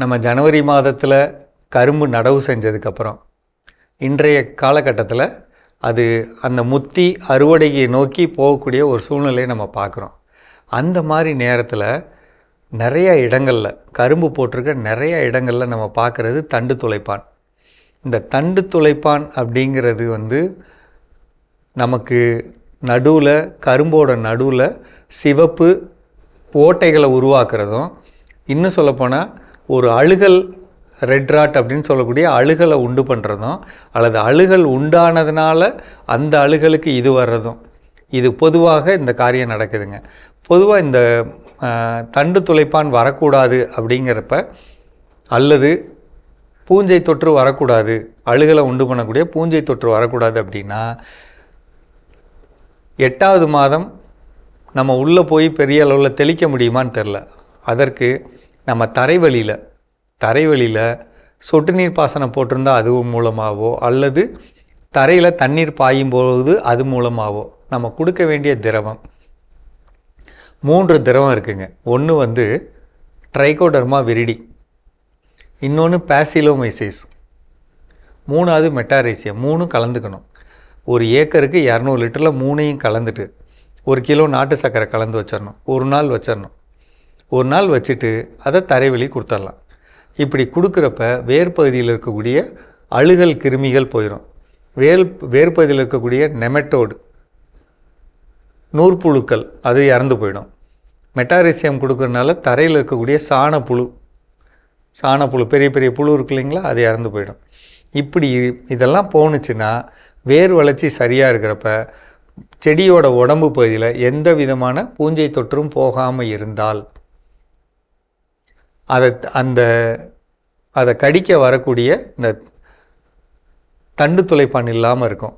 நம்ம ஜனவரி மாதத்தில் கரும்பு நடவு செஞ்சதுக்கப்புறம் இன்றைய காலகட்டத்தில் அது அந்த முத்தி அறுவடையை நோக்கி போகக்கூடிய ஒரு சூழ்நிலையை நம்ம பார்க்குறோம். அந்த மாதிரி நேரத்தில் நிறைய இடங்களில் கரும்பு போட்டிருக்க நிறைய இடங்களில் நம்ம பார்க்குறது தண்டு துளைப்பான். இந்த தண்டு துளைப்பான் அப்படிங்கிறது நமக்கு நடுவில் கரும்போட நடுவில் சிவப்பு ஓட்டைகளை உருவாக்குறதும், இன்னும் சொல்லப்போனால் ஒரு அழுகல் ரெட் ராட் அப்படின்னு சொல்லக்கூடிய அழுகலை உண்டு பண்ணுறதும், அல்லது அழுகல் உண்டானதுனால அந்த அழுகலுக்கு இது வர்றதும், இது பொதுவாக இந்த காரியம் நடக்குதுங்க. பொதுவாக இந்த தண்டு துளைப்பான் வரக்கூடாது அப்படிங்கிறப்ப, அல்லது பூஞ்சை தொற்று வரக்கூடாது, அழுகலை உண்டு பண்ணக்கூடிய பூஞ்சை தொற்று வரக்கூடாது அப்படின்னா 8வது மாதம் நம்ம உள்ளே போய் பெரிய அளவில் தெளிக்க முடியுமான்னு தெரில. அதற்கு நம்ம தரைவழியில் சொட்டு நீர் பாசனம் போட்டிருந்தால் அது மூலமாகவோ, அல்லது தரையில் தண்ணீர் பாயும்போது அது மூலமாகவோ நம்ம கொடுக்க வேண்டிய திரவம் 3 திரவம் இருக்குங்க. ஒன்று ட்ரைகோடர்மா விரிடி, இன்னொன்று பாசிலோமைசிஸ், 3வது மெட்டாரேசியம். 3 கலந்துக்கணும். ஒரு ஏக்கருக்கு 200 லிட்டரில் 3ஐயும் கலந்துட்டு 1 கிலோ நாட்டு சர்க்கரை கலந்து வச்சிடணும். ஒரு நாள் வச்சுட்டு அதை தரைவழி கொடுத்துடலாம். இப்படி கொடுக்குறப்ப வேர்பகுதியில் இருக்கக்கூடிய அழுகல் கிருமிகள் போயிடும். வேர்பகுதியில் இருக்கக்கூடிய நெமட்டோடு நூற்புழுக்கள் அது இறந்து போயிடும். மெட்டாரேசியம் கொடுக்குறதுனால தரையில் இருக்கக்கூடிய சாணப்புழு பெரிய பெரிய புழு இருக்கு இல்லைங்களா, அது இறந்து போயிடும். இப்படி இதெல்லாம் போணுச்சுன்னா வேர் வளர்ச்சி சரியாக இருக்கிறப்ப செடியோட உடம்பு பகுதியில் எந்த விதமான பூஞ்சை தொற்றும் போகாமல் இருந்தால் அதை கடிக்க வரக்கூடிய இந்த தண்டு துளைப்பான் இல்லாமல் இருக்கும்.